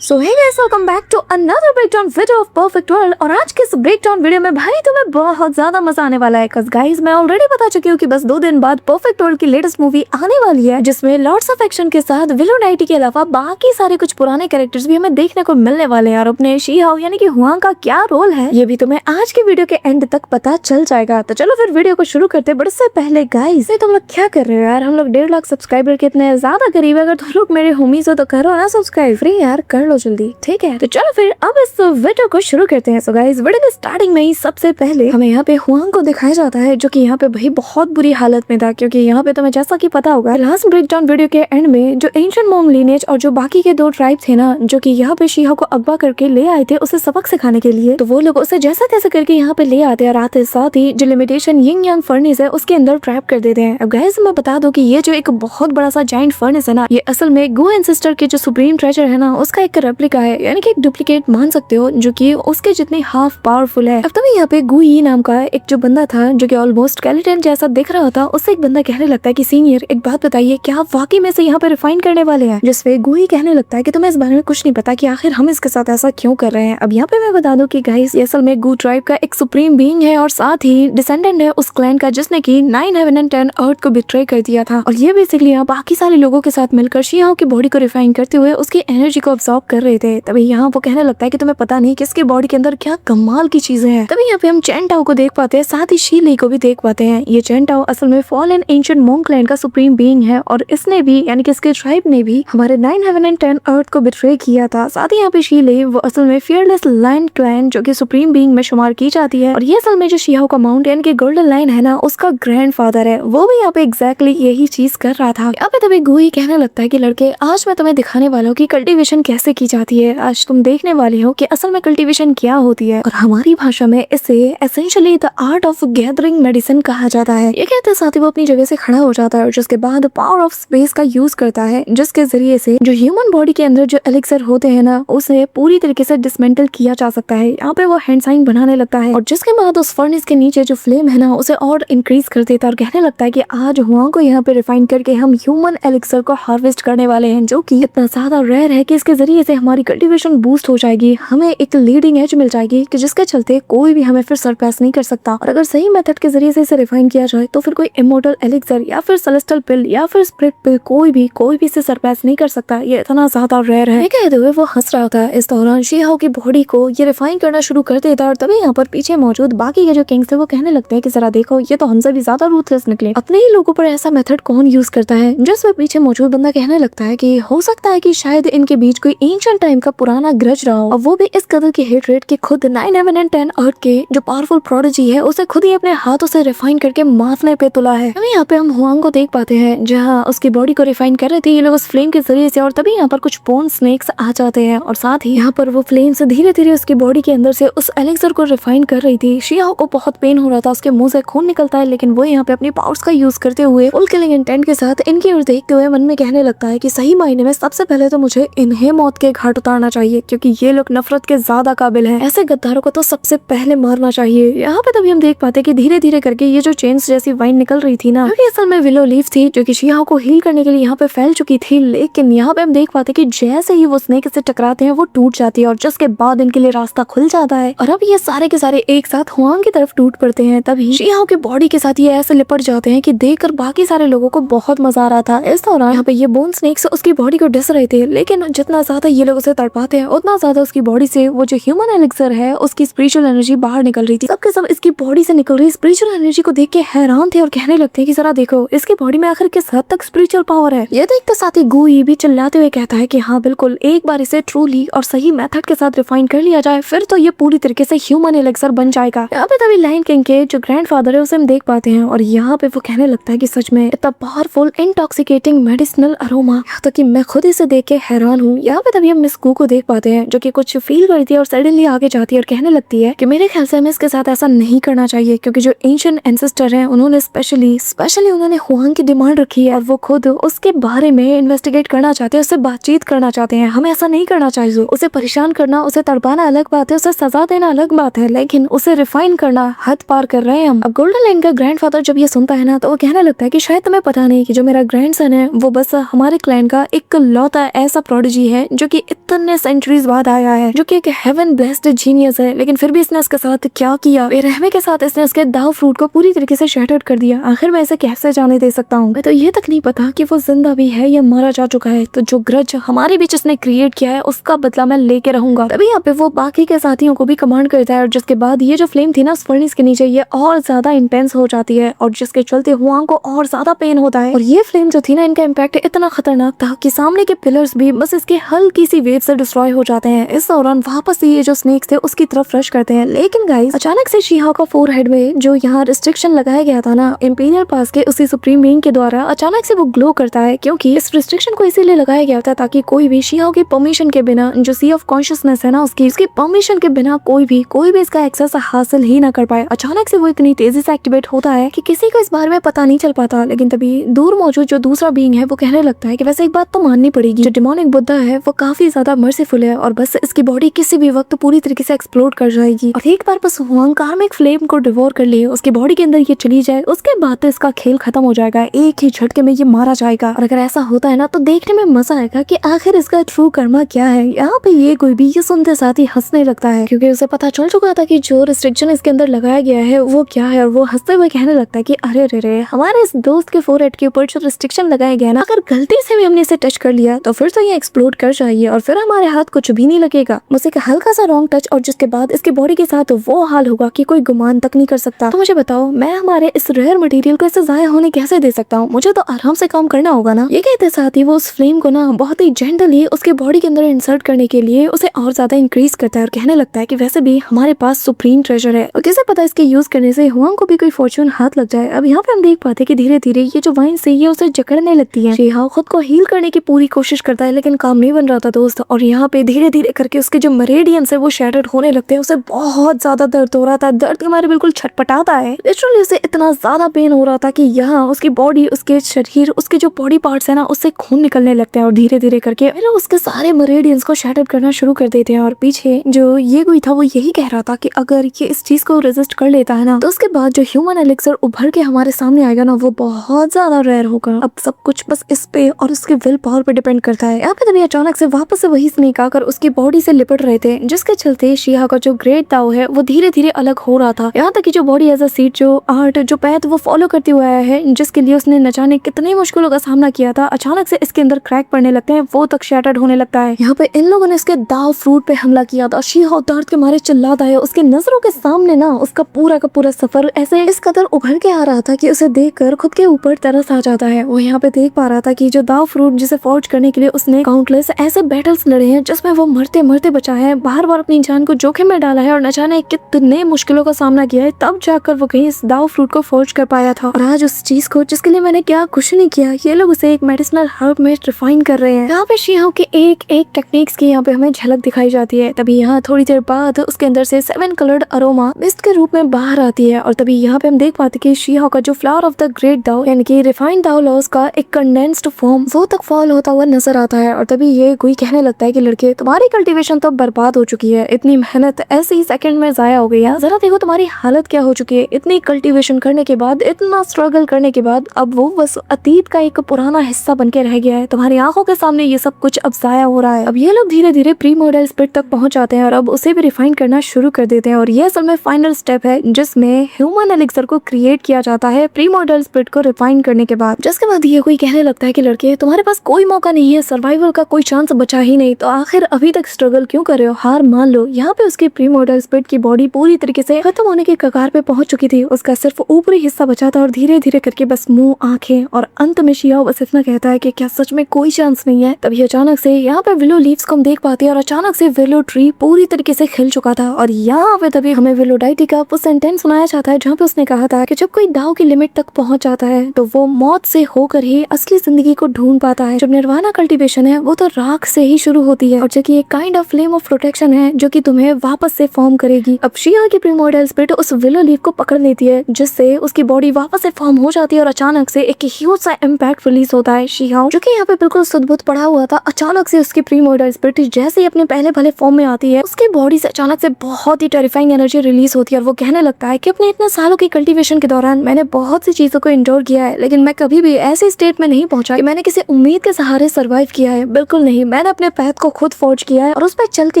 So hey guys, welcome back to another breakdown video of Perfect World. और आज के इस ब्रेकडाउन वीडियो में भाई तुम्हें बहुत ज्यादा मजा आने वाला है। cause गाइस मैं ऑलरेडी बता चुकी हूँ कि बस 2 दिन बाद परफेक्ट वर्ल्ड की लेटेस्ट मूवी आने वाली है, जिसमें लॉर्ड्स ऑफ एक्शन के साथ विलो नाइटी के अलावा बाकी सारे कुछ पुराने कैरेक्टर्स भी हमें देखने को मिलने वाले हैं। और अपने शी हाओ यानी कि हुआंग का क्या रोल है ये भी तुम्हें आज के वीडियो के एंड तक पता चल जाएगा। तो चलो फिर वीडियो को शुरू करते। बट इससे पहले गाइस तुम लोग क्या कर रहे हो यार? हम लोग 1.5 लाख सब्सक्राइबर के इतने ज्यादा करीब है। अगर तुम लोग मेरे होमीज हो तो करो ना सब्सक्राइब, फ्री यार, कर लो जल्दी, ठीक है? तो चलो फिर अब इस वीडियो को शुरू करते हैं। सो गाइस वीडियो के स्टार्टिंग में ही सबसे पहले हमें यहाँ पे हुआंग को दिखाया जाता है, जो कि यहाँ पे भाई बहुत बुरी हालत में था। क्योंकि यहाँ पे तुम्हें जैसा कि पता होगा लास्ट ब्रेकडाउन वीडियो के एंड में जो एंशिएंट मोंग लीनेज और जो बाकी के 2 ट्राइब थे ना, जो कि यहाँ पे शी हाओ को अगवा करके ले आए थे उसे सबक सिखाने के लिए, तो वो लोग उसे जैसा तैसा करके यहाँ पे ले आते और आते साथ ही जो लिमिटेशन यिंग यांग फर्नेस है उसके अंदर ट्रैप कर देते हैं। अब गाइस मैं बता दूं कि ये जो एक बहुत बड़ा सा जाइंट फर्नेस है ना, ये असल में गु एंसेस्टर के जो सुप्रीम ट्रेजर है ना उसका एक रेप्लिका है, यानी कि एक डुप्लीकेट मान सकते हो, जो कि उसके जितनी हाफ पावरफुल है। अब तभी यहाँ पे गु यी नाम का एक जो बंदा था, जो कि ऑलमोस्ट स्केलेटन जैसा दिख रहा था, उससे एक बंदा कहने लगता है कि सीनियर एक बात बताइए, क्या आप वाकई में से यहाँ पे रिफाइन करने वाले हैं? जिसपे गु यी कहने लगता है कि तुम्हें इस बारे में कुछ नहीं पता कि आखिर हम इसके साथ ऐसा क्यों कर रहे हैं। अब यहाँ पे मैं बता दूं कि गाइस ये असल में गु ट्राइब का एक सुप्रीम बीइंग है और साथ ही डिसेंडेंट है उस क्लैन का जिसने की 9 हेवन एंड 10 अर्थ को बिट्रे कर दिया था। और ये बेसिकली यहाँ बाकी सारे लोगों के साथ मिलकर शी हाओ की बॉडी को रिफाइन करते हुए उसकी एनर्जी को अब्सॉर्ब कर रहे थे। तभी यहाँ वो कहने लगता है कि तुम्हें पता नहीं किसके बॉडी के अंदर क्या कमाल की चीजें हैं। तभी यहाँ पे हम चेन टाओ को देख पाते हैं, साथ ही शी ली को भी देख पाते हैं। ये चेन टाओ असल में फॉलन एंशिएंट मोंग क्लैन का सुप्रीम बीइंग है और इसने भी यानी कि इसके ट्राइब ने भी हमारे 9 हेवन एंड 10 अर्थ को बिट्रे किया था। साथ ही यहाँ पे शी ली वो असल में फियरलेस लाइन क्लैन जो कि सुप्रीम बीइंग में शुमार की जाती है। और ये असल में जो शी हाओ का माउंट यानी कि गोल्डन लाइन है ना, उसका ग्रैंडफादर है। वो भी यहाँ पे एग्जैक्टली यही चीज कर रहा था। यहाँ पे तभी गु यी कहने लगता है कि लड़के आज मैं तुम्हें दिखाने वाला हूँ कि कल्टीवेशन कैसे की जाती है। आज तुम देखने वाले हो कि असल में कल्टीवेशन क्या होती है। और हमारी भाषा में इसे essentially the art of gathering medicine कहा जाता है। ये कहते साथ ही वो अपनी जगह से खड़ा हो जाता है और जिसके बाद पावर ऑफ स्पेस का यूज करता है, जिसके जरिए से जो ह्यूमन बॉडी के अंदर जो एलिक्सर होते हैं ना, उसे पूरी तरीके से डिसमेंटल किया जा सकता है। यहाँ पे वो हैंड साइन बनाने लगता है और जिसके बाद उस फर्नेस के नीचे जो फ्लेम है ना उसे और इंक्रीज कर देता है और कहने लगता है कि आज हुआंग को यहाँ पे रिफाइन करके हम ह्यूमन एलिक्सर को हार्वेस्ट करने वाले हैं, जो कि इतना ज्यादा रेयर है कि इसके जरिए से हमारी कल्टीवेशन बूस्ट हो जाएगी। हमें एक लीडिंग एज मिल जाएगी कि जिसके चलते कोई भी हमें फिर सरपास नहीं कर सकता। और अगर सही मेथड के जरिए से इसे रिफाइन किया जाए तो फिर कोई इमोर्टल एलिक्सर या फिर सेलेस्टियल पिल या फिर स्प्लिट पिल कोई भी इसे सरपास नहीं कर सकता। ये इतना ज्यादा रेयर है। कहते हुए वो हंस रहा था। इस दौरान शी हाओ की बॉडी को ये रिफाइन करना शुरू कर देता है और तभी यहाँ पर पीछे मौजूद बाकी के जो किंग्स थे वो कहने लगते हैं कि जरा देखो, ये तो हमसे भी ज्यादा रूथलेस निकले। अपने ही लोगों पर ऐसा मेथड कौन यूज करता है? जिसमें पीछे मौजूद बंदा कहने लगता है कि हो सकता है कि शायद इनके बीच कोई एंशिएंट टाइम का पुराना ग्रज रहा हो, और वो भी इस कदर की हेट रेट कि खुद 9 हेवन एंड 10 अर्थ के जो पावरफुल प्रोडिजी है उसे खुद ही अपने हाथों से रिफाइन करके मारने पे तुला है। अभी यहाँ पे हम हुआंग को देख पाते हैं जहाँ उसकी बॉडी को रिफाइन कर रहे थे ये लोग उस फ्लेम के जरिए से। और तभी यहाँ पर कुछ बोन स्नेक्स आ जाते हैं और साथ ही यहाँ पर वो फ्लेम से धीरे धीरे उसकी बॉडी के अंदर से उस एलिक्सर को रिफाइन कर रही थी। शी हाओ को बहुत पेन हो रहा था, उसके मुंह से खून निकलता है, लेकिन वो यहाँ पे अपनी पावर्स का यूज करते हुए फुल किलिंग इंटेंट के साथ इनकी ओर देखते हुए मन में कहने लगता है कि सही मायने में सबसे पहले तो मुझे इन्हें मौत के घाट उतारना चाहिए, क्योंकि ये लोग नफरत के ज्यादा काबिल हैं। ऐसे गद्दारों को तो सबसे पहले मारना चाहिए। यहाँ पे तभी हम देख पाते कि धीरे धीरे करके ये जो चेन्स जैसी वाइन निकल रही थी ना, क्योंकि असल में विलो लीफ थी जो कि शी हाओ को हील करने के लिए यहाँ पे फैल चुकी थी। लेकिन यहाँ पे हम देख पाते कि जैसे ही वो स्नेक से टकराते हैं वो टूट जाती है और जिसके बाद इनके लिए रास्ता खुल जाता है और अब ये सारे के सारे एक साथ हुआंग की तरफ टूट पड़ते हैं। तभी शी हाओ की बॉडी के साथ ये ऐसे लिपट जाते हैं कि देखकर बाकी सारे लोगों को बहुत मजा आ रहा था। इस दौरान यहाँ पे ये बोन स्नेक्स उसकी बॉडी को डिस रहे थे, लेकिन जितना ज्यादा ये लोग उसे तड़पाते हैं उतना ज्यादा उसकी बॉडी से वो जो ह्यूमन एलिक्सर है उसकी स्पिरिचुअल एनर्जी बाहर निकल रही थी। सबके सब इसकी बॉडी से निकल रही स्पिरिचुअल एनर्जी को देख के हैरान थे और कहने लगते हैं कि जरा देखो इसकी बॉडी में आखिर किस हद तक स्पिरिचुअल पावर है। ये देखते साथ ही गु यी भी चिल्लाते हुए कहता है कि हाँ बिल्कुल, एक बार इसे ट्रूली और सही मेथड के साथ रिफाइन कर लिया जाए फिर तो ये पूरी तरीके से ह्यूमन एलिक्सर बन जाएगा। यहाँ पे तभी लायन किंग के जो ग्रैंडफादर है उसे हम देख पाते हैं और यहाँ पे वो कहने लगता है कि सच में इतना पावरफुल इंटॉक्सिकेटिंग मेडिसिनल अरोमा, तो कि मैं खुद इसे देख के हैरान हूँ। यहाँ पे तभी हम मिस गु को देख पाते हैं जो कि कुछ फील करती है और सडनली आगे जाती है और कहने लगती है कि मेरे ख्याल से हमें इसके साथ ऐसा नहीं करना चाहिए, क्योंकि जो एंशिएंट एंसेस्टर हैं उन्होंने स्पेशली उन्होंने हुआंग की डिमांड रखी है और वो खुद उसके बारे में इन्वेस्टिगेट करना चाहते हैं, उससे बातचीत करना चाहते हैं। हमें ऐसा नहीं करना चाहिए। उसे परेशान करना, उसे तड़पाना अलग बात है, उसे सजा देना अलग बात है, लेकिन उसे रिफाइन करना हद पार कर रहे हैं हम। अब गोल्डन लाइन का ग्रैंडफादर जब ये सुनता है ना तो वो कहने लगता है कि शायद तुम्हें पता नहीं कि जो मेरा ग्रैंडसन है वो बस हमारे क्लैन का एक लौता ऐसा प्रोडिजी है जो जो कि इतने सेंचुरीज बाद आया है, जो कि एक हेवन ब्लेस्ड जीनियस है, लेकिन फिर भी इसने उसके साथ क्या किया, बेरहमी के साथ इसने उसके दाव फ्रूट को पूरी तरीके से शैटर्ड कर दिया। आखिर मैं इसे कैसे जाने दे सकता हूँ? मैं तो ये तक नहीं पता कि वो जिंदा भी है या मारा जा चुका है। तो जो ग्रज हमारे बीच इसने क्रिएट किया है उसका बदला मैं लेके रहूंगा। तभी यहाँ पे वो बाकी के साथियों को भी कमांड करता है और जिसके बाद ये जो फ्लेम थी ना फर्नेस के नीचे, ये और ज्यादा इंटेंस हो जाती है और जिसके चलते हुआंग को और ज्यादा पेन होता है। और ये फ्लेम जो थी ना, इनका इम्पैक्ट इतना खतरनाक था कि सामने के पिलर्स भी बस इसके हल्की सी वेव से डिस्ट्रॉय हो जाते हैं। इस दौरान वापस से ये जो स्नेक्स थे उसकी तरफ रश करते हैं, लेकिन गाइस अचानक से शी हाओ का फोरहेड में जो यहाँ रिस्ट्रिक्शन लगाया गया था ना इंपीरियल पास के उसी सुप्रीम बीइंग के द्वारा, अचानक से वो ग्लो करता है। क्योंकि इस रिस्ट्रिक्शन को इसीलिए लगाया गया था ताकि कोई भी शी हाओ की परमिशन के बिना, जो सी ऑफ कॉन्शियसनेस है ना उसकी परमिशन के बिना कोई भी इसका एक्सेस हासिल ही ना कर पाए। अचानक से वो इतनी तेजी से एक्टिवेट होता है कि किसी को इस बारे में पता नहीं चल पाता। लेकिन तभी दूर मौजूद जो दूसरा बीइंग है वो कहने लगता है कि वैसे एक बात तो माननी पड़ेगी, जो डिमोनिक बुद्धा है वो काफी ज्यादा मर्सीफुल है और बस इसकी बॉडी किसी भी वक्त पूरी तरीके से एक्सप्लोड कर जाएगी। और एक बार बस हुआंग कार्मिक फ्लेम को डिवोर कर लिए, उसकी बॉडी के अंदर ये चली जाए, उसके बाद तो इसका खेल खत्म हो जाएगा, एक ही झटके में ये मारा जाएगा। और अगर ऐसा होता है ना तो देखने में मजा आएगा कि आखिर इसका ट्रू कर्मा क्या है। यहाँ पे ये कोई भी ये सुनते साथ ही हंसने लगता है क्योंकि उसे पता चल चुका था कि जो रिस्ट्रिक्शन इसके अंदर लगाया गया है वो क्या है। और वो हंसते हुए कहने लगता है कि अरे रे हमारे इस दोस्त के फोरहेड के ऊपर जो रिस्ट्रिक्शन लगाया गया ना, अगर गलती से भी हमने इसे टच कर लिया तो फिर तो ये एक्सप्लोड कर जाएगी और फिर हमारे हाथ कुछ भी नहीं लगेगा। मुझे एक हल्का सा रॉन्ग टच और जिसके बाद इसकी बॉडी के साथ वो हाल होगा कि कोई गुमान तक नहीं कर सकता। तो मुझे बताओ, मैं हमारे इस रेयर मटेरियल को ऐसे जाया होने कैसे दे सकता हूँ? मुझे तो आराम से काम करना होगा ना। ये कहते साथ ही वो उस फ्लेम को ना बहुत ही जेंटली उसके बॉडी के अंदर इंसर्ट करने के लिए उसे और ज्यादा इंक्रीज करता है और कहने लगता है कि वैसे भी हमारे पास सुप्रीम ट्रेजर है और किसे पता इसके यूज करने से हुआंग को भी कोई फॉर्चून हाथ लग जाए। अब यहाँ पे हम देख पाते हैं कि धीरे धीरे ये जो वाइन से ये उसे जकड़ने लगती है। शी हाओ खुद को हील करने की पूरी कोशिश करता है लेकिन काम नहीं बन रहा था दोस्त। और यहाँ पे धीरे धीरे करके उसके जो मेरेडियंस है वो शैटर्ड होने लगते हैं। उसे बहुत ज्यादा दर्द हो रहा था, दर्द के मारे बिल्कुल छटपटाता है। लिटरली उसे इतना ज्यादा पेन हो रहा था कि यहाँ उसकी बॉडी, उसके शरीर, उसके जो बॉडी पार्ट्स है ना उससे खून निकलने लगते हैं और धीरे धीरे करके उसके सारे मेरेडियंस को शैटर्ड करना शुरू कर देते हैं। और पीछे जो ये कोई था वो यही कह रहा था कि अगर ये इस चीज को रेजिस्ट कर लेता है ना तो उसके बाद जो ह्यूमन एलिक्सर उभर के हमारे सामने आएगा ना वो बहुत ज्यादा रेयर होगा। अब सब कुछ बस इस पे और उसके विल पावर पे डिपेंड करता है। यहाँ पे तभी अचानक से वापस से वही स्नेक आकर उसकी बॉडी से लिपट रहे थे, जिसके चलते शी हाओ का जो ग्रेट दाओ है वो धीरे धीरे अलग हो रहा था। यहाँ तक कि जो बॉडी एज अ सीट, जो आर्ट, जो पैथ वो फॉलो करते हुए आया है, जिसके लिए उसने न जाने कितनी मुश्किलों का सामना किया था, अचानक से इसके अंदर क्रैक पड़ने लगते हैं, वो तक शैटर्ड होने लगता है। यहाँ पे इन लोगों ने इसके दाव फ्रूट पे हमला किया था। शी हाओ दर्द के मारे चिल्लाता है। उसकी नजरों के सामने ना उसका पूरा का पूरा सफर ऐसे इस कदर उभर के आ रहा था कि उसे देखकर खुद के ऊपर तरस आ जाता है। वो यहाँ पे देख पा रहा था कि जो दाव फ्रूट जिसे फॉर्ज करने के लिए उसने काउंटलेस ऐसे बैटल्स लड़े हैं जिसमें वो मरते मरते बचा है, बार बार अपनी जान को जोखिम में डाला है और न जाने कितने मुश्किलों का सामना किया है, तब जाकर वो कहीं इस दाव फ्रूट को फॉर्ज कर पाया था। और आज उस चीज को जिसके लिए मैंने क्या कुछ नहीं किया, ये लोग उसे एक मेडिसिनल हर्ब में रिफाइन कर रहे हैं। यहाँ पे शी हाओ के एक एक टेक्निक्स की यहाँ पे हमें झलक दिखाई जाती है। तभी यहाँ थोड़ी देर बाद उसके अंदर से 7 कलर्ड अरोमा मिस्ट के रूप में बाहर आती है और तभी यहाँ पे हम देख पाते कि शी हाओ का जो फ्लावर ऑफ द ग्रेट दाओ यानी कि रिफाइंड दाओ लॉस का एक कंडेंस्ड फॉर्म वो तक फॉल होता हुआ नजर आता है। और तभी ये कोई कहने लगता है कि लड़के, तुम्हारी कल्टीवेशन तो बर्बाद हो चुकी है, इतनी मेहनत ऐसे ही सेकंड में जाया हो गई है। जरा देखो तुम्हारी हालत क्या हो चुकी है, इतनी कल्टीवेशन करने के बाद, इतना स्ट्रगल करने के बाद अब वो बस अतीत का एक पुराना हिस्सा बन के रह गया है। तुम्हारी आंखों के सामने ये सब कुछ अब जाया हो रहा है। अब ये लोग धीरे धीरे प्री मॉडल स्पिरिट तक पहुंच जाते हैं और अब उसे भी रिफाइन करना शुरू कर देते हैं। और ये असल में फाइनल स्टेप है जिसमें ह्यूमन एलिक्सर को क्रिएट किया जाता है प्री मॉडल स्पिरिट को रिफाइन करने के बाद। जिसके बाद ये कोई कहने लगता है कि लड़के, तुम्हारे पास कोई मौका नहीं है, सर्वाइवल का कोई चांस बचा ही नहीं, तो आखिर अभी तक स्ट्रगल क्यों कर रहे हो, हार मान लो। यहाँ पे उसकी प्री मॉडल स्पिरिट की बॉडी पूरी तरीके से खत्म होने के कगार पे पहुंच चुकी थी, उसका सिर्फ ऊपरी हिस्सा बचा था और धीरे धीरे करके बस मुंह, आंखें और अंत में शी हाओ बस इतना कहता है कि क्या सच में कोई चांस नहीं है। तभी अचानक से यहाँ पे विलो लीव्स को हम देख पाते हैं और अचानक से विलो ट्री पूरी तरीके से खिल चुका था। और यहाँ पे तभी हमें विलो डाइटी का वो सेंटेंस सुनाया जाता है जहाँ पे उसने कहा था कि जब कोई दाव की लिमिट तक पहुंच जाता है तो वो मौत से होकर ही असली जिंदगी को ढूंढ पाता है। जब निर्वाणा कल्टीवेशन है वो तो राख से ही शुरू होती है और जो कि एक kind of flame of protection है जो कि तुम्हें वापस से फॉर्म करेगी। अब शी हाओ की प्रीमोर्टल स्पिरिट उस विलो लीफ को पकड़ लेती है जिससे उसकी बॉडी वापस से फॉर्म हो जाती है और अचानक से एक ह्यूज सा इम्पैक्ट रिलीज होता है। शी हाओ जो कि यहाँ पे बिल्कुल सुध-बुध पड़ा हुआ था, अचानक से उसकी प्रीमोर्टल स्पिरिट जैसे ही अपने पहले भले फॉर्म में आती है उसकी बॉडी से अचानक से बहुत ही टेरिफाइंग एनर्जी रिलीज होती है और वो कहने लगता है कि अपने इतने सालों की कल्टीवेशन के दौरान मैंने बहुत सी चीजों को इंडोर किया है, लेकिन मैं कभी भी ऐसे स्टेट में नहीं पहुंचा कि मैंने किसी उम्मीद के सहारे सर्वाइव किया है। बिल्कुल नहीं, मैंने अपने पैथ को खुद फोर्ज किया है और उस पर चल के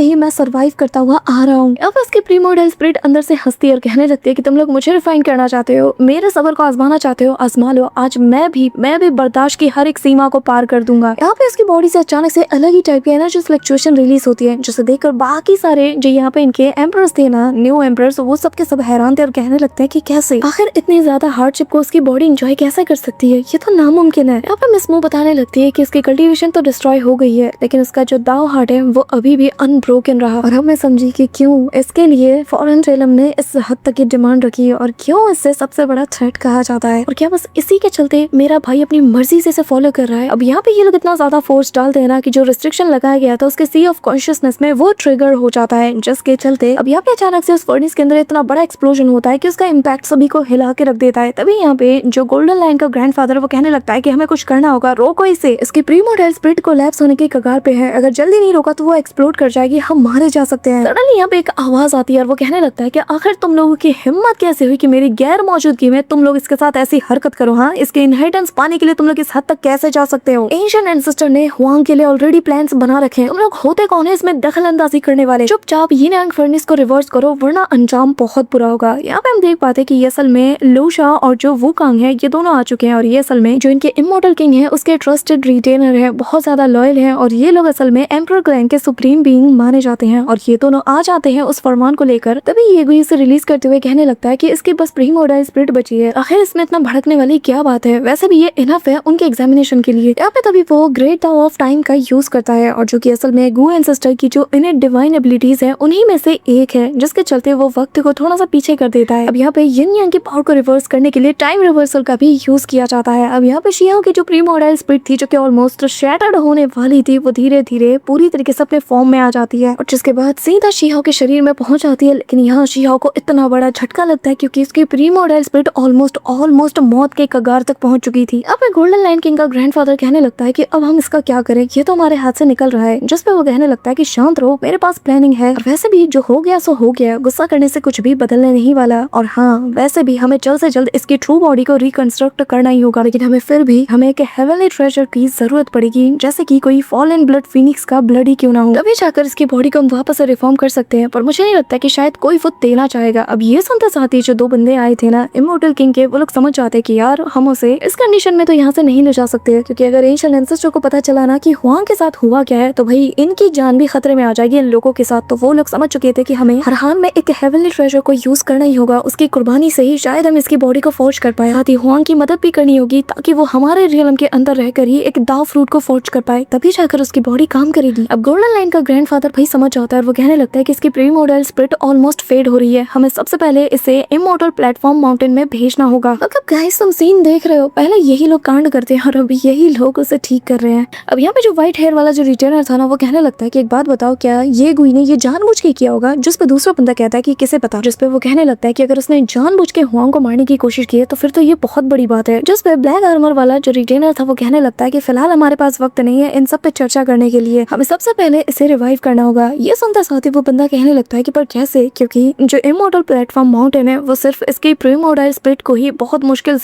ही मैं सर्वाइव करता हुआ आ रहा हूँ। अब उसकी प्री मॉडल स्पिरिट अंदर से हंसती और कहने लगती है कि तुम लोग मुझे रिफाइन करना चाहते हो, मेरे सबर को आजमाना चाहते हो, आजमा लो। आज मैं भी बर्दाश्त की हर एक सीमा को पार कर दूंगा। यहाँ पे उसकी बॉडी से अचानक से अलग ही टाइप की एनर्जी फ्लक्चुएशन रिलीज होती है, जिसे देखकर बाकी सारे जो यहाँ पे इनके एम्परर्स थे ना, न्यू एम्परर्स, वो सब के सब हैरान थे और कहने लगते हैं कि कैसे आखिर इतनी ज्यादा हार्डशिप को उसकी बॉडी एंजॉय कैसे कर सकती है, ये तो नामुमकिन है। यहाँ पे मिस मू बताने लगती है कि उसकी कल्टीवेशन तो डिस्ट्रॉय हो गई है, लेकिन उसका जो दाव हार्ट है वो अभी भी अनब्रोकन रहा। और अब मैं समझी कि क्यों इसके लिए फॉरेन रेलम ने इस हद तक की डिमांड रखी है और क्यों इससे सबसे बड़ा थ्रेट कहा जाता है, और क्या बस इसी के चलते मेरा भाई अपनी मर्जी से इसे फॉलो कर रहा है। अब यहाँ पे ये लोग इतना ज्यादा फोर्स डालते हैं ना कि जो रिस्ट्रिक्शन लगाया गया था उसके सी ऑफ कॉन्शियसनेस में वो ट्रिगर हो जाता है, जिसके चलते अब यहाँ पे अचानक से उस फर्नेस के अंदर इतना बड़ा एक्सप्लोजन होता है कि उसका इम्पैक्ट सभी को हिला के रख देता है। तभी यहाँ पे जो गोल्डन लाइन का ग्रैंडफादर वो कहने लगता है कि हमें कुछ करना होगा, रोको इसे, इसकी प्री मॉडल स्पिरिट कोलैप्स होने की कगार पे है, अगर जल्दी नहीं रोका तो वो एक्सप्लोड कर जाएगी, हम मारे जा सकते हैं। सडनली यहाँ पे एक आवाज आती है और वो कहने लगता है कि आखिर तुम लोगों की हिम्मत कैसे हुई कि मेरी गैर मौजूदगी में तुम लोग इसके साथ ऐसी हरकत करो। हाँ, इसके इनहेरिटेंस पाने के लिए तुम लोग इस हद तक कैसे जा सकते हो? एंशिएंट एंसेस्टर ने हुआंग के लिए ऑलरेडी प्लान्स बना रखे हैं, तुम लोग होते कौन है इसमें दखल अंदाजी करने वाले? चुपचाप यिन यांग फर्नेस को रिवर्स करो वरना अंजाम बहुत बुरा होगा। यहाँ पे हम देख पाते हैं कि ये असल में लूशा और जो वुकांग है ये दोनों आ चुके हैं और ये असल में जो इनके इमॉर्टल किंग है उसके ट्रस्टेड रिटेनर है, बहुत ज्यादा लॉयल है और ये लोग असल में एम्परर क्लैन के सुप्रीम बीइंग माने जाते हैं और ये दोनों आ जाते हैं उस फरमान को लेकर। तभी ये भी इसे रिलीज करते हुए कहने लगता है कि इसकी बस प्री मॉडल स्पिरिट बची है, आखिर इसमें इतना भड़कने वाली क्या बात है, वैसे भी ये इनफ है उनके एग्जामिनेशन के लिए। यहाँ पे तभी वो ग्रेट दाव ऑफ टाइम का यूज करता है और जो कि असल में गु एंसेस्टर की जो इनर डिवाइन एबिलिटीज है उन्हीं में से एक है, जिसके चलते वो वक्त को थोड़ा सा पीछे कर देता है। अब यहाँ पे यिन यांग की पावर को रिवर्स करने के लिए टाइम रिवर्सल का भी यूज किया जाता है। अब यहाँ पे शियाओ की जो प्री मॉडल स्पिरिट थी जो कि ऑलमोस्ट शैटर्ड होने वाली थी, वो धीरे धीरे पूरी तरीके से अपने फॉर्म में आ जाती है और जिसके बाद सीधा शियाओ के शरीर में पहुंच जाती है। लेकिन यहाँ शियाओ को इतना बड़ा झटका लगता है क्योंकि इसकी प्री मॉडल स्पिरिट ऑलमोस्ट मौत के कगार तक पहुंच चुकी थी। अब गोल्डन लाइन किंग का ग्रैंडफादर कहने लगता है कि अब हम इसका क्या करें, ये तो हमारे हाथ से निकल रहा है। जिस पे वो कहने लगता है कि शांत रहो, मेरे पास प्लानिंग है और वैसे भी जो हो गया सो हो गया, गुस्सा करने से कुछ भी बदलने नहीं वाला। और हाँ, वैसे भी हमें जल्द से जल्द इसकी ट्रू बॉडी को रिकंस्ट्रक्ट करना ही होगा, लेकिन हमें फिर भी हमें एक हेवनली ट्रेजर की जरूरत पड़ेगी, जैसे कि कोई फॉलन ब्लड फिनिक्स का ब्लड ही क्यों ना हो, तभी जाकर इसकी बॉडी को हम वापस से रिफॉर्म कर सकते हैं। पर मुझे नहीं लगता कि शायद कोई वो देना चाहेगा। अब ये सुनते साथ ही जो दो बंदे आए थे ना इमॉर्टल किंग के, वो लोग समझ जाते कि यार हम उसे इस कंडीशन में तो यहाँ से नहीं ले जा सकते, क्योंकि अगर एंशिएंट एंसेस्टर को पता चला ना कि हुआंग के साथ हुआ क्या है तो भाई इनकी जान भी खतरे में आ जाएगी इन लोगों के साथ। तो वो लोग समझ चुके थे कि हमें हर हाल में एक हेवनली ट्रेजर को यूज करना ही होगा, उसकी कुर्बानी से ही शायद हम इसकी बॉडी को फोर्ज कर पाए। साथ ही हुआंग की मदद भी करनी होगी ताकि वो हमारे रियलम के अंदर रहकर ही एक दाव फ्रूट को फोर्ज कर पाए, तभी जाकर उसकी बॉडी काम करेगी। अब गोल्डन लाइन का ग्रैंडफादर भाई समझ जाता है और वो कहने लगता है कि इसकी primordial spirit almost fade हो रही है, हमें सबसे पहले इसे इमॉर्टल प्लेटफॉर्म माउंटेन में भेजना होगा। मतलब गाइस तुम सीन देख रहे हो, पहले यही लोग कांड करते हैं और अभी यही लोग उसे ठीक कर रहे हैं। अब यहाँ पे जो व्हाइट हेयर वाला जो रिटेनर था ना, वो कहने लगता है कि एक बात बताओ, क्या ये गुई ने ये जानबूझ के किया होगा? जिस पे दूसरा बंदा कहता है कि किसे पता, जिस पे वो कहने लगता है कि अगर उसने जानबूझ के हुआंग को मारने की कोशिश की है तो फिर तो ये बहुत बड़ी बात है। जिस पे ब्लैक आर्मर वाला जो रिटेनर था वो कहने लगता है कि फिलहाल हमारे पास वक्त नहीं है इन सब पे चर्चा करने के लिए, हमें सबसे पहले इसे रिवाइव करना होगा। ये सुनते साथ ही वो बंदा कहने लगता है कि पर कैसे, क्योंकि जो इमॉर्टल प्लेटफॉर्म माउंटेन है वो सिर्फ इसकी प्री मॉडल स्पिरिट को ही बहुत मुश्किल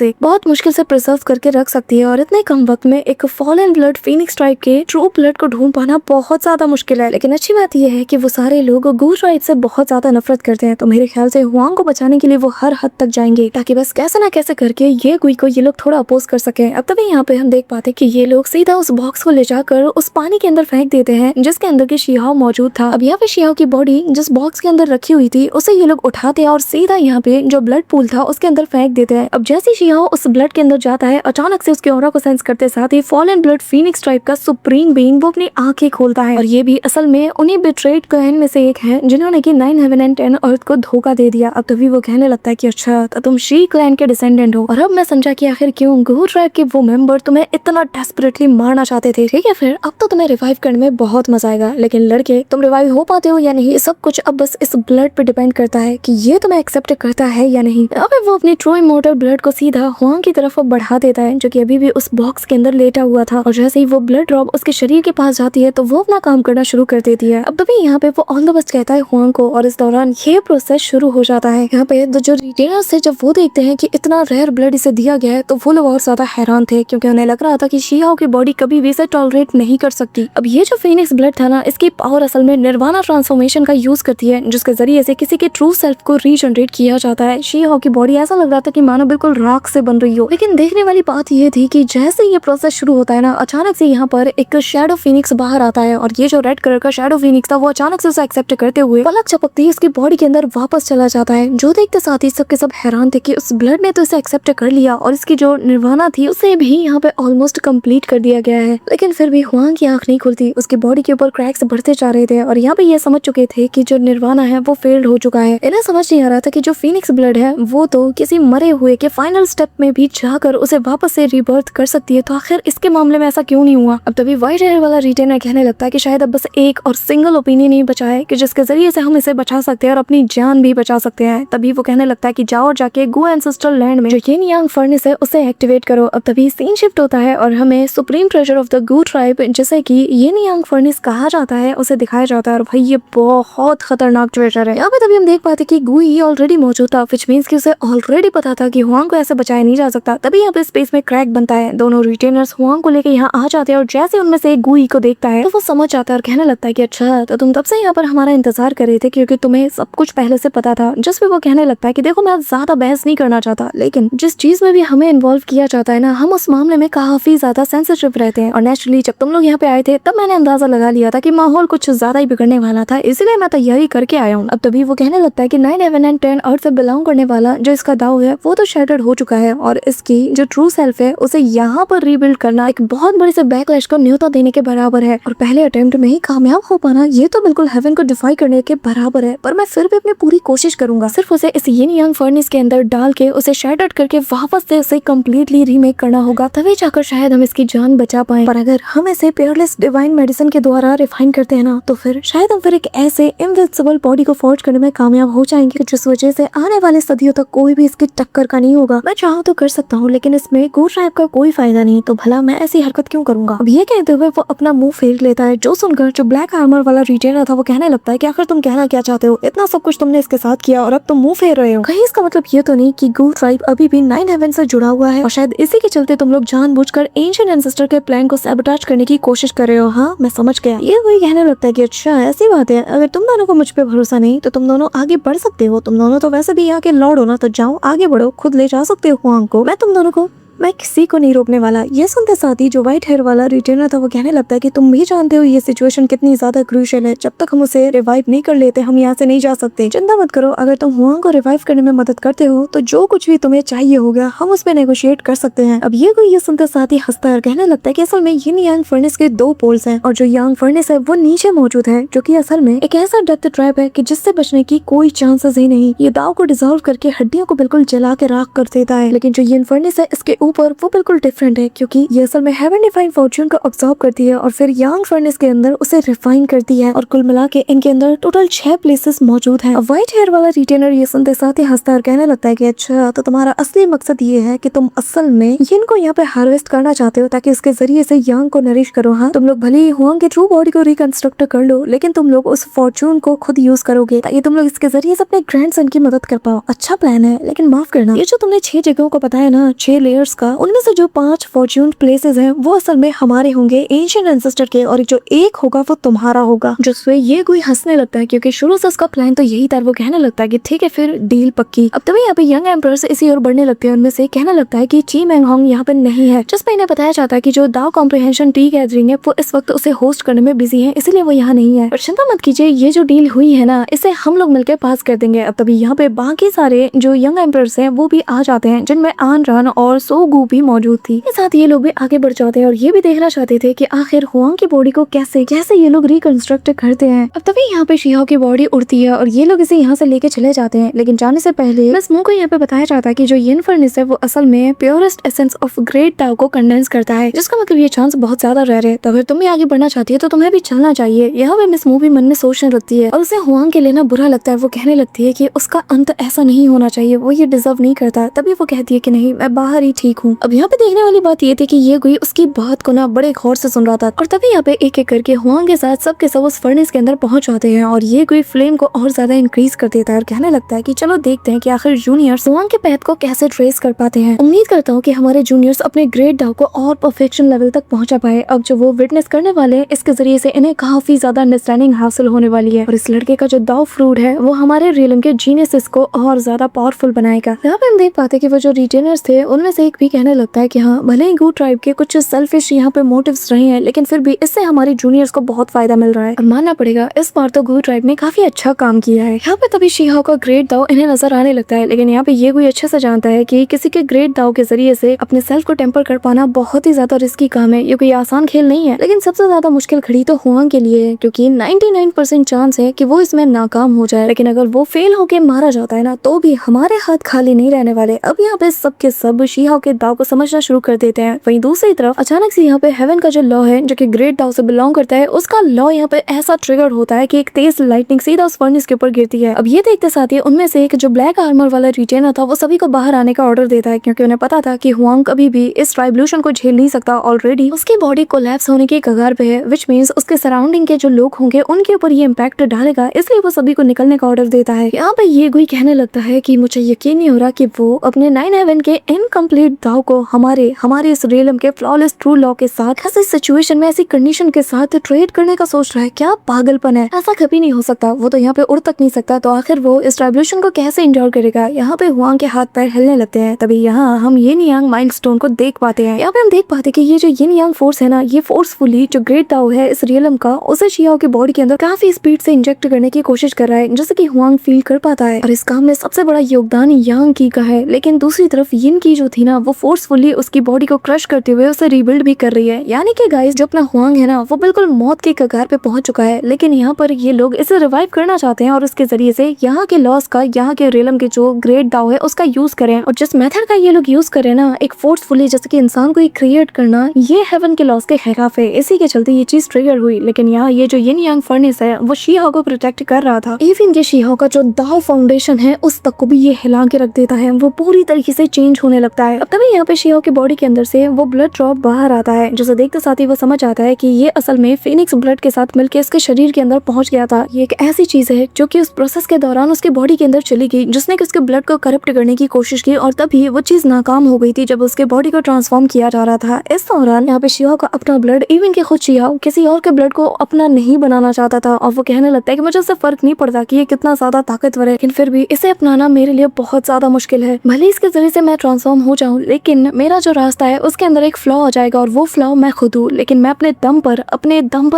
से प्रिजर्व करके रख सकती है और इतने कम वक्त में एक फॉलन ब्लड फिनिक्स टाइप के ट्रू ब्लड को ढूंढ पाना बहुत ज्यादा मुश्किल है। लेकिन अच्छी बात यह है कि वो सारे लोग गू ट्राइब से बहुत ज्यादा नफरत करते हैं, तो मेरे ख्याल से हुआंग को बचाने के लिए वो हर हद तक जाएंगे ताकि बस कैसे ना कैसे करके ये गुई को ये लोग थोड़ा अपोज कर सके। अब तभी यहाँ पे हम देख पाते कि ये लोग सीधा उस बॉक्स को ले जाकर उस पानी के अंदर फेंक देते हैं जिसके अंदर के शियाओ मौजूद था। अब यहाँ पे शियाओ की बॉडी जिस बॉक्स के अंदर रखी हुई थी उसे ये लोग उठाते हैं और सीधा यहाँ पे जो ब्लड पूल था उसके अंदर फेंक देते हैं। अब जैसे शियाओ उस ब्लड के अंदर जाता है, अचानक से उसके ऑरा को सेंस करते साथ ही फॉलन ब्लड फिनिक्स टाइप का सुप्रीम बीइंग वो अपनी आंखें खोलता है और ये भी असल में उन्हीं बिट्रेड क्लैन में से एक है जिन्होंने कि 9 हेवन एंड 10 अर्थ को धोखा दे दिया। अब तभी वो कहने लगता है कि अच्छा तो तुम शी क्लैन के डिसेंडेंट हो, और अब मैं समझा कि आखिर क्यों गू ट्राइब के वो मेंबर तुम्हें इतना डेस्परेटली मारना चाहते थे। ठीक है, फिर अब तो तुम्हें रिवाइव करने में बहुत मजा आएगा, लेकिन लड़के तुम रिवाइव हो पाते हो या नहीं, सब कुछ अब बस इस ब्लड पे डिपेंड करता है कि ये तुम्हें एक्सेप्ट करता है या नहीं। अब वो अपनी ट्रू इमॉर्टल ब्लड को सीधा हुआंग की तरफ बढ़ा देता है जो कि अभी भी उस बॉक्स के अंदर लेटा हुआ था, और जैसे ही वो ब्लड ड्रॉप उसके शरीर के पास जाती है तो वो अपना काम करना शुरू कर देती है। अब तभी यहाँ पे वो ऑल द बेस्ट कहता है हुआंग को, और इस दौरान ये प्रोसेस शुरू हो जाता है। यहाँ पे जो रिटेनर्स थे जब वो देखते हैं कि इतना रेयर ब्लड इसे दिया गया है तो वो लोग और ज्यादा हैरान थे, क्योंकि उन्हें लग रहा था कि शियाओ की बॉडी कभी भी इसे टॉलरेट नहीं कर सकती। अब ये जो फीनिक्स ब्लड था ना, इसकी पावर असल में निर्वाणा ट्रांसफॉर्मेशन का यूज करती है, जिसके जरिए से किसी के ट्रू सेल्फ को रीजनरेट किया जाता है। शी-हो की बॉडी ऐसा लग रहा था कि मानो बिल्कुल राख से बन रही हो। लेकिन देखने वाली बात ये थी कि जैसे ये प्रोसेस शुरू होता है ना, अचानक से यहाँ पर एक शैडो फीनिक्स बाहर आता है और ये जो रेड कलर का शैडो फीनिक्स था वो अचानक से उसे एक्सेप्ट करते हुए पलक झपकते ही उसकी बॉडी के अंदर वापस चला जाता है। जो देखते साथ ही सबके सब हैरान थे कि उस ब्लड ने तो इसे एक्सेप्ट कर लिया और इसकी जो निर्वाणा थी उसे भी यहाँ पे ऑलमोस्ट कंप्लीट कर दिया गया है। लेकिन फिर भी हुआंग की आंख नहीं खुलती, उसकी बॉडी के ऊपर क्रैक्स बढ़ते जा रहे थे और यहाँ पे ये समझ चुके थे कि जो निर्वाणा है वो फेल्ड हो चुका है। इन्हें समझ नहीं आ रहा था कि जो फीनिक्स ब्लड है वो तो किसी मरे हुए के फाइनल स्टेप में भी जाकर उसे वापस से रीबर्थ कर सकती है, तो आखिर इसके मामले में ऐसा क्यों नहीं हुआ। अब तभी व्हाइट हेयर वाला रिटेनर कहने लगता है कि शायद अब बस एक और सिंगल ओपिनियन ही बचा है कि जिसके जरिए से हम इसे बचा सकते हैं और अपनी जान भी बचा सकते हैं। तभी वो कहने लगता है कि जाओ और जाके गो एंसेस्ट्रल लैंड में जो यिन यांग फर्नेस है उसे एक्टिवेट करो। अब तभी सीन शिफ्ट होता है और हमें supreme treasure of the Gu tribe जिसे कि यिन यांग फर्नेस कहा जाता है उसे दिखाया जाता है। और भाई ये बहुत खतरनाक ट्रेजर है। यहाँ पे तभी हम देख पाते कि गू ही ऑलरेडी मौजूद था, व्हिच मींस कि उसे ऑलरेडी पता था कि हुआंग को ऐसे बचाया नहीं जा सकता। तभी यहाँ पे स्पेस में क्रैक बनता है, दोनों रिटेनर्स हुआंग को लेकर यहाँ आ जाते हैं और जैसे उनमें से एक गुई को देखता है तो वो समझ जाता है और कहने लगता है कि अच्छा तो तुम तब से यहाँ पर हमारा इंतजार कर रहे थे क्योंकि तुम्हें सब कुछ पहले से पता था। जिस पे वो कहने लगता है कि देखो मैं ज्यादा बहस नहीं करना चाहता, लेकिन जिस चीज में भी हमें इन्वॉल्व किया जाता है ना, हम उस मामले में काफी ज्यादा सेंसिटिव रहते हैं और नेचुरली जब तुम लोग यहाँ पे आए थे तब मैंने अंदाजा लगा लिया था कि माहौल कुछ ज्यादा ही बिगड़ने वाला था, इसलिए मैं तैयारी करके आया हूँ। अब तभी वो कहने लगता है कि 9, 11 एंड 10 अर्थ से बिलोंग करने वाला जो इसका दाव है वो तो शैटर्ड हो चुका है और इसकी जो ट्रू सेल्फ है उसे यहाँ पर रीबिल्ड करना एक बहुत बड़े से बैकलैश को न्योता देने के बराबर है और पहले अटेम्प्ट में ही कामयाब हो पाना ये तो बिल्कुल हेवन को डिफाई करने के बराबर है। पर मैं फिर भी अपनी पूरी कोशिश करूंगा, सिर्फ उसे इस यिन यांग फर्नेस के अंदर डाल के उसे शैटर्ड करके वापस से उसे कम्प्लीटली रीमेक करना होगा, तभी जाकर शायद हम इसकी जान बचा पाए। पर अगर हम इसे पेयरलेस डिवाइन मेडिसिन के द्वारा रिफाइन करते हैं ना, तो फिर शायद हम फिर एक ऐसे इनविजिबल बॉडी को फोर्ज करने में कामयाब हो जाएंगे जिस वजह से आने वाले सदियों तक कोई भी इसकी टक्कर का नहीं होगा। मैं चाहूँ तो कर सकता हूँ, लेकिन इसमें गो ट्राइब का कोई फायदा नहीं, तो भला मैं ऐसी हरकत क्यों करूंगा। अब ये कहते हुए वो अपना मुंह फेर लेता है, जो सुनकर जो ब्लैक आर्मर वाला रिटेनर था वो कहने लगता है कि आखिर तुम कहना क्या चाहते हो, इतना सब कुछ तुमने इसके साथ किया और अब तुम मुंह फेर रहे हो। कहीं इसका मतलब ये तो नहीं कि गो ट्राइब अभी भी 9 हेवन से जुड़ा हुआ है और शायद इसी के चलते तुम लोग जानबूझकर एंशिएंट एंसेस्टर के प्लान को सैबोटाज करने की कोशिश कर रहे हो। हाँ मैं समझ गया। ये वही कहने लगता है कि अच्छा ऐसी बात है, अगर तुम दोनों को मुझ पे भरोसा नहीं तो तुम दोनों आगे बढ़ सकते हो, तुम दोनों तो वैसे भी यहाँ के लॉर्ड हो ना, तो जाओ आगे बढ़ो, खुद ले जा सकते हो हुआंग को, मैं तुम दोनों को मैं किसी को नहीं रोकने वाला। ये सुनते साथ ही जो व्हाइट हेयर वाला रिटेनर था वो कहने लगता है कि तुम भी जानते हो ये सिचुएशन कितनी ज्यादा क्रूशियल है, जब तक हम उसे रिवाइव नहीं कर लेते हम यहाँ से नहीं जा सकते। चिंता मत करो, अगर तुम हुआंग को रिवाइव करने में मदद करते हो तो जो कुछ भी तुम्हें चाहिए होगा हम उस पर नेगोशिएट कर सकते हैं। अब ये कोई ये सुनते साथ ही हंसता है, कहने लगता है कि असल में यिन यांग फर्नेस के 2 पोल्स हैं और जो यांग फर्नेस है वो नीचे मौजूद है, जो कि असल में एक ऐसा डेथ ट्रैप है कि जिससे बचने की कोई चांसेस ही नहीं। ये दाव को डिसॉल्व करके हड्डियों को बिल्कुल जला के राख कर देता है, लेकिन जो यिन फर्नेस है इसके ऊपर वो बिल्कुल डिफरेंट है, क्योंकि ये असल में हेवन डिफाइन फॉर्च्यून को ऑब्जॉर्व करती है और फिर यांग फर्नेस के अंदर उसे रिफाइन करती है और कुल मिला के इनके अंदर टोटल 6 प्लेसेस मौजूद हैं। व्हाइट हेयर वाला रिटेनर ये सुनते साथ ही हंसता और कहने लगता है कि अच्छा तो तुम्हारा असली मकसद ये है कि तुम असल में इनको यहाँ पे हार्वेस्ट करना चाहते हो ताकि उसके जरिए से यांग को नरिश करो। हाँ तुम लोग भले ही हुआंग की ट्रू बॉडी को रिकंस्ट्रक्ट कर लो, लेकिन तुम लोग उस फॉर्च्यून को खुद यूज करोगे ताकि तुम लोग इसके जरिए से अपने ग्रैंडसन की मदद कर पाओ। अच्छा प्लान है, लेकिन माफ करना ये जो तुमने 6 जगहों को बताया ना, 6 लेयर्स का, उनमें से जो 5 फॉर्च्यून प्लेसेस हैं वो असल में हमारे होंगे एंशिएंट एंसेस्टर के और जो एक होगा वो तुम्हारा होगा। जिससे ये कोई हंसने लगता है क्योंकि शुरू से उसका प्लान तो यही था। वो कहने लगता है कि ठीक है फिर डील पक्की। अब तभी यहाँ पे यंग एम्परर इसी ओर बढ़ने लगते हैं, उनमें से कहने लगता है कि ची मैंग होंग यहाँ पे नहीं है, जिसमें इन्हें बताया जाता है कि जो दाव कॉम्प्रिहेंशन टी गैदरिंग है वो इस वक्त उसे होस्ट करने में बिजी है, इसलिए वो यहाँ नहीं है। पर चिंता मत कीजिए, ये जो डील हुई है ना इसे हम लोग मिलकर पास कर देंगे। अब तभी यहाँ पे बाकी सारे जो यंग एम्परर्स हैं वो भी आ जाते हैं, जिनमें आन रान और सोगू भी मौजूद थी। इस साथ ये लोग भी आगे बढ़ जाते हैं और ये भी देखना चाहते थे कि आखिर हुआंग की बॉडी को कैसे ये लोग रिकंस्ट्रक्ट करते हैं। अब तभी यहाँ पे शी-हो की बॉडी उड़ती है और ये लोग इसे यहाँ से लेके चले जाते हैं, लेकिन जाने से पहले मिस मू को यहाँ पे बताया जाता है कि जो यिन फर्नेस है वो असल में purest essence of great tau को कंडेंस करता है, जिसका मतलब ये चांस बहुत ज्यादा रेयर है। तो अगर तुम भी आगे बढ़ना चाहती है तो तुम्हें भी चलना चाहिए। यहाँ पे मिस मू भी मन में सोचने लगती है और उसे हुआंग के लेना बुरा लगता है। वो कहने लगती है कि उसका अंत ऐसा नहीं होना चाहिए, वो ये डिजर्व नहीं करता। तभी वो कहती है कि नहीं मैं बाहर ही ठीक ठीक हूँ। अब यहाँ पे देखने वाली बात ये थी कि ये गुई उसकी बात को ना बड़े गौर से सुन रहा था और तभी यहाँ पे एक एक करके हुआंग के साथ सबके सब उस फर्नेस के अंदर पहुंच जाते हैं और ये गुई फ्लेम को और ज्यादा इंक्रीज कर देता है और कहने लगता है कि चलो देखते हैं कि आखिर जूनियर्स हुआंग के पैथ को कैसे ट्रेस कर पाते हैं। उम्मीद करता हूँ कि हमारे जूनियर्स अपने ग्रेट दाव को और परफेक्शन लेवल तक पहुंचा पाए। अब जो वो विटनेस करने वाले हैं इसके जरिए से इन्हें काफी ज्यादा अंडरस्टैंडिंग हासिल होने वाली है और इस लड़के का जो दाव फ्रूट है वो हमारे रियलम के जीनियस को और ज्यादा पावरफुल बनाएगा। यहाँ पे हम देख पाते कि वो जो रिटेनर्स थे उनमें से एक भी कहने लगता है कि हाँ भले ही गू ट्राइब के कुछ सेल्फिश यहाँ पे मोटिव्स रहे हैं लेकिन फिर भी इससे हमारे जूनियर्स को बहुत फायदा मिल रहा है और मानना पड़ेगा इस बार तो गू ट्राइब ने काफी अच्छा काम किया है। यहाँ पे तभी शीहा का ग्रेट दाव इन्हें नजर आने लगता है लेकिन यहाँ पे ये कोई अच्छे से जानता है कि किसी के ग्रेट दाव के जरिए से अपने सेल्फ को टेम्पर कर पाना बहुत ही ज्यादा रिस्की काम है। ये कोई आसान खेल नहीं है लेकिन सबसे ज्यादा मुश्किल खड़ी तो हुआंग के लिए है क्योंकि 99% चांस है कि वो इसमें नाकाम हो जाए लेकिन अगर वो फेल होके मारा जाता है ना तो भी हमारे हाथ खाली नहीं रहने वाले। अब यहाँ पे सबके सब शीहा के दाव को समझना शुरू कर देते हैं। वहीं दूसरी तरफ अचानक से यहाँ पे हेवन का जो लॉ है जो कि ग्रेट दाव से बिलोंग करता है उसका लॉ यहाँ पे ऐसा ट्रिगर होता है कि एक तेज लाइटनिंग सीधा उस फर्नेस के ऊपर गिरती है। अब ये देखते साथ ही उनमें से एक जो ब्लैक आर्मर वाला रिटेनर था वो सभी को बाहर आने का ऑर्डर देता है क्योंकि उन्हें पता था कि हुआंग कभी भी इस ट्राइब्यूशन को झेल नहीं सकता। ऑलरेडी उसकी बॉडी कोलैप्स होने की कगार पे है विच मींस उसके सराउंडिंग के जो लोग होंगे उनके ऊपर ये इम्पैक्ट डालेगा, इसलिए वो सभी को निकलने का ऑर्डर देता है। यहाँ पे ये कोई कहने लगता है कि मुझे यकीन नहीं हो रहा कि वो अपने 9 हेवन के इनकम्प्लीट दाव को हमारे इस रियलम के फ्लॉलेस ट्रू लॉ के साथ ऐसी सिचुएशन में ऐसी कंडीशन के साथ ट्रेड करने का सोच रहा है। क्या पागलपन है, ऐसा कभी नहीं हो सकता। वो तो यहाँ पे उड़ तक नहीं सकता तो आखिर वो इस ट्राइब्यूशन को कैसे इंजॉय करेगा। यहाँ पे हुआंग के हाथ पैर हिलने लगते हैं। तभी यहाँ हम यिन यांग माइलस्टोन को देख पाते हैं। यहाँ पे हम देख पाते हैं कि ये जो यिन यांग फोर्स है ना ये फोर्सफुली जो ग्रेट दाव है इस रियलम का उसे शियाओ की बॉडी के अंदर काफी स्पीड से इंजेक्ट करने की कोशिश कर रहा है जैसे कि हुआंग फील कर पाता है और इस काम में सबसे बड़ा योगदान यांग की का है। लेकिन दूसरी तरफ यिन की जो थी ना वो फोर्सफुली उसकी बॉडी को क्रश करते हुए उसे रिबिल्ड भी कर रही है। यानी कि गाइस जो अपना हुआंग है ना वो बिल्कुल मौत की कगार पे पहुंच चुका है लेकिन यहाँ पर ये लोग इसे रिवाइव करना चाहते हैं और उसके जरिए से यहाँ के लॉस का यहाँ के रियलम के जो ग्रेट दाव है उसका यूज करें। और जिस मेथड का ये लोग यूज करें ना एक फोर्सफुली जैसे कि इंसान को क्रिएट करना ये हेवन के लॉस के खिलाफ है, इसी के चलते ये चीज ट्रिगर हुई। लेकिन यहाँ ये जो यिन यांग फर्नेस है वो शियाओ को प्रोटेक्ट कर रहा था। इवन ये शियाओ का जो दाव फाउंडेशन है उस तक को भी ये हिला के रख देता है, वो पूरी तरीके से चेंज होने लगता है। अब तभी यहाँ पे शियाओ की बॉडी के अंदर से वो ब्लड ड्रॉप बाहर आता है जिसे देखते साथ ही वो समझ आता है कि ये असल में फिनिक्स ब्लड के साथ मिलकर इसके शरीर के अंदर पहुंच गया था। ये एक ऐसी चीज है जो कि उस प्रोसेस के दौरान उसके बॉडी के अंदर चली गई जिसने कि उसके ब्लड को करप्ट करने की कोशिश की और तभी वो चीज नाकाम हो गई थी जब उसके बॉडी को ट्रांसफॉर्म किया जा रहा था। इस दौरान यहाँ पे शियाओ का अपना ब्लड इवन के खुद शियाओ किसी और के ब्लड को अपना नहीं बनाना चाहता था और वो कहने लगता है कि मुझे उससे फर्क नहीं पड़ता कि ये कितना ज्यादा ताकतवर है लेकिन फिर भी इसे अपनाना मेरे लिए बहुत ज्यादा मुश्किल है। भले इसके जरिए से मैं ट्रांसफॉर्म हो जाऊं लेकिन मेरा जो रास्ता है उसके अंदर एक फ्लॉ आ जाएगा और वो फ्लॉ मैं खुद हूँ। लेकिन मैं अपने दम पर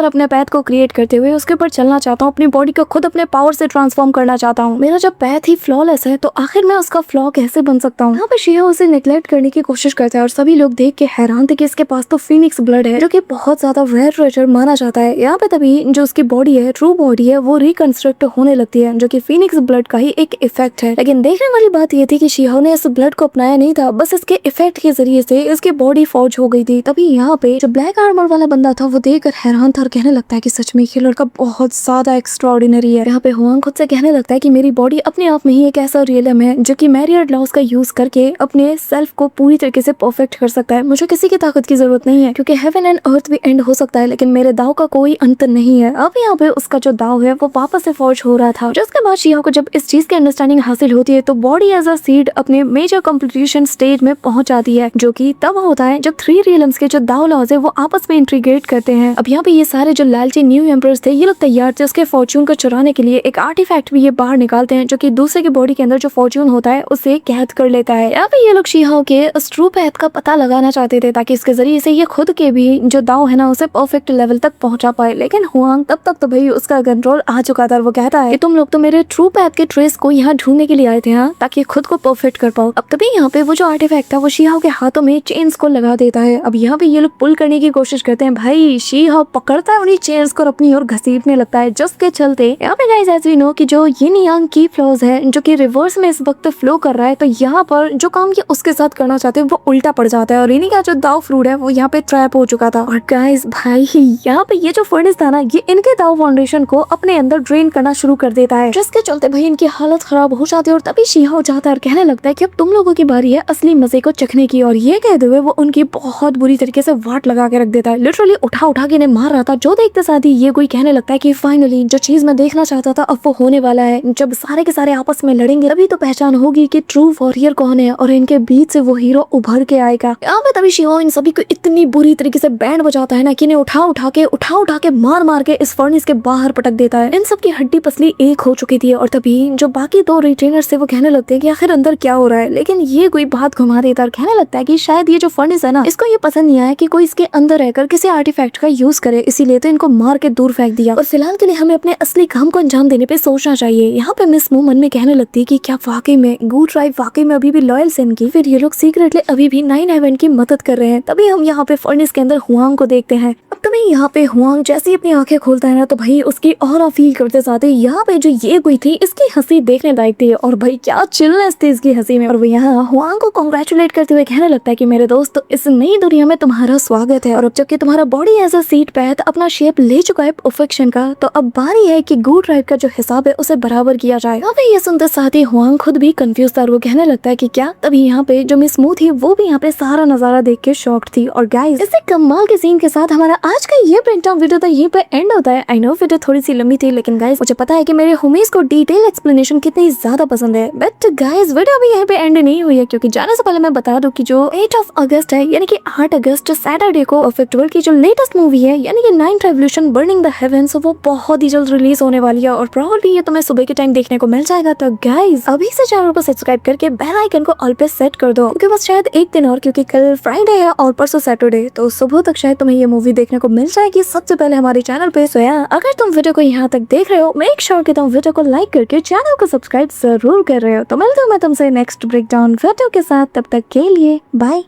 अपने पैथ को क्रिएट करते हुए उसके ऊपर चलना चाहता हूँ, अपनी बॉडी को खुद अपने पावर से ट्रांसफॉर्म करना चाहता हूँ। मेरा जब पैथ ही फ्लॉलेस है तो आखिर मैं उसका फ्लॉ कैसे बन सकता हूँ। यहाँ पे शिया उसे नेग्लेक्ट करने की कोशिश करता है और सभी लोग देख के हैरान थे कि इसके पास तो फिनिक्स ब्लड है जो कि बहुत ज्यादा रेयर ट्रेजर माना जाता है। यहाँ पे तभी जो उसकी बॉडी है ट्रू बॉडी है वो रिकंस्ट्रक्ट होने लगती है जो कि फिनिक्स ब्लड का ही एक इफेक्ट है। लेकिन देखने वाली बात ये थी कि शिया ने इस ब्लड को अपनाया नहीं था, बस इसके इफेक्ट के जरिए से इसकी बॉडी फॉर्ज हो गई थी। तभी यहाँ पे जो ब्लैक आर्मर वाला बंदा था वो देखकर हैरान था और कहने लगता है कि सच में ये लड़का बहुत ज्यादा एक्स्ट्राऑर्डिनरी है। यहाँ पे हुआंग खुद से कहने लगता है कि मेरी बॉडी अपने आप में ही एक ऐसा रियलम है जो कि मैरियर्ड लॉस का यूज करके अपने सेल्फ को पूरी तरीके से परफेक्ट कर सकता है। मुझे किसी की ताकत की जरूरत नहीं है क्योंकि हेवन एंड अर्थ भी एंड हो सकता है लेकिन मेरे दाव का कोई अंत नहीं है। अब यहाँ पे उसका जो दाव है वो वापस से फॉर्ज हो रहा था। जिसके बाद शिया को जब इस चीज की अंडरस्टैंडिंग हासिल होती है तो बॉडी एज अ सीड अपने मेजर कंप्लीशन स्टेज में पहुंच जाती है जो कि तब होता है जब 3 रियलम्स के जो दाव लॉज है वो आपस में इंटीग्रेट करते हैं। अब यहाँ पे ये सारे जो लालची न्यू एम्परर्स थे ये लोग तैयार थे उसके फॉर्च्यून को चुराने के लिए। एक आर्टिफैक्ट भी ये बाहर निकालते हैं जो कि दूसरे के बॉडी के अंदर जो फॉर्च्यून होता है उसे कैद कर लेता है। यहाँ पे ये लोग शियाओ के उस ट्रू पैथ का पता लगाना चाहते थे ताकि इसके जरिए से ये खुद के भी जो दाव है ना उसे परफेक्ट लेवल तक पहुंचा पाए। लेकिन हुआंग तब तक तो भाई उसका कंट्रोल आ चुका था। वो कहता है कि तुम लोग तो मेरे ट्रू पैथ के ट्रेस को यहाँ ढूंढने के लिए आए थे हाँ ताकि खुद को परफेक्ट कर पाओ। अब तभी यहाँ पे वो जो आर्टिफैक्ट था वो शियाओ के हाथों में चेन्स को लगा देता है। अब यहाँ पे ये लोग पुल करने की कोशिश करते हैं, भाई शियाओ पकड़ता है उन्हीं चेन्स को अपनी ओर घसीटने लगता है जिसके चलते यहाँ पे गाइस एज वी नो कि जो यिन यांग की फ्लोज है जो कि रिवर्स में इस वक्त फ्लो कर रहा है तो यहाँ पर जो काम ये उसके साथ करना चाहते हैं वो उल्टा पड़ जाता है और इन्हीं का जो दाव फ्रूट है वो यहाँ पे ट्रैप हो चुका था। और गाइस भाई यहाँ पे ये जो फर्नेस था ना ये इनके दाव फाउंडेशन को अपने अंदर ड्रेन करना शुरू कर देता है जिसके चलते भाई इनकी हालत खराब हो जाती है। और तभी शिया हो जाता है और कहने लगता है कि अब तुम लोगों की बारी है असली मजे को चखने की, और ये कहते हुए वो उनकी बहुत बुरी तरीके से वाट लगा के रख देता है, लिटरली उठा उठा के इन्हें मार रहा था। जो देखते साथ ही ये कोई कहने लगता है कि फाइनली जो चीज मैं देखना चाहता था अब वो होने वाला है। जब सारे के सारे आपस में लड़ेंगे तभी तो पहचान होगी कि ट्रू वॉरियर कौन है और इनके बीच से वो हीरो उभर के आएगा। यहाँ पे तभी शिवा इन सभी को इतनी बुरी तरीके से बैंड बजाता है ना कि इन्हें उठा उठा के मार मार के इस फर्नेस के बाहर पटक देता है। इन सब की हड्डी पसली एक हो चुकी थी और तभी जो बाकी दो रिटेनर से वो कहने लगते हैं कि आखिर अंदर क्या हो रहा है, लेकिन ये कोई बात घुमा देता और कहने लगता है कि शायद ये जो फर्नेस है ना इसको ये पसंद नहीं आया कि कोई इसके अंदर रहकर किसी आर्टिफैक्ट का यूज करे, इसीलिए तो इनको मार के दूर फेंक दिया और फिलहाल के लिए हमें अपने असली काम को अंजाम देने पे सोचना चाहिए। यहाँ पे मिस मू मन में कहने लगती है कि क्या वाकई में गू ट्राइब वाकई में अभी भी लॉयल से इनकी, फिर ये लोग सीक्रेटली अभी भी 9 हेवन की मदद कर रहे हैं। तभी हम यहाँ पे फर्नेस के अंदर हुआंग को देखते हैं। अब तभी यहाँ पे हुआंग जैसे ही अपनी आंखें खोलता है ना तो भाई उसकी ऑरा फील करते साथ ही यहाँ पे जो ये कोई थी इसकी हंसी देखने लायक थी और भाई क्या चिलनेस थी इसकी हंसी में। और वो यहाँ हुआंग को कॉन्ग्रेचुलेट करते हुए कहने लगता है कि मेरे दोस्त इस नई दुनिया में तुम्हारा स्वागत है और अब जबकि तुम्हारा body as a seat path अपना शेप ले चुका है परफेक्शन का, तो अब बारी है कि गू ट्राइब का जो हिसाब है उसे बराबर किया जाए। अब ये सुनते साथ ही हुआंग खुद भी कंफ्यूज था और वो कहने लगता है कि क्या। तभी यहाँ पे जो मिस मू थी वो भी यहाँ पे सारा नजारा देख के शॉक्ड थी। और गाइस इसी कमाल के सीन के साथ हमारा आज का ये ब्रेकडाउन वीडियो तो यहीं पे एंड होता है। आई नो वीडियो थोड़ी सी लंबी थी लेकिन गाइस मुझे पता है कि मेरे होमीज को डिटेल एक्सप्लेनेशन कितनी ज्यादा पसंद है, बट गाइस वीडियो अभी यहाँ पे एंड नहीं हुई है क्योंकि जाने से पहले मैं बता दूं कि जो 8 अगस्त है यानी कि 8 अगस्त सैटरडे को परफेक्ट वर्ल्ड की जो लेटेस्ट मूवी है यानी कि 9th revolution burning the heavens वो बहुत ही जल्द रिलीज होने वाली है और प्रॉब्ली ये तुम्हें सुबह के टाइम देखने को मिल जाएगा। तो गाइस अभी से चैनल को सब्सक्राइब करके बेल आइकन को ऑल पे सेट कर दो क्योंकि बस शायद एक दिन और, क्योंकि कल फ्राइडे है और परसों सैटरडे, तो सुबह तक शायद तुम्हें ये मूवी देखने को मिल जाएगी सबसे पहले हमारे चैनल पे। सो यार अगर तुम वीडियो को यहाँ तक देख रहे हो मेक श्योर कि तुम वीडियो को लाइक करके चैनल को सब्सक्राइब जरूर कर रहे हो। तो मिलता हूँ मैं तुमसे नेक्स्ट ब्रेकडाउन वीडियो के साथ, तब तक के लिए बाय।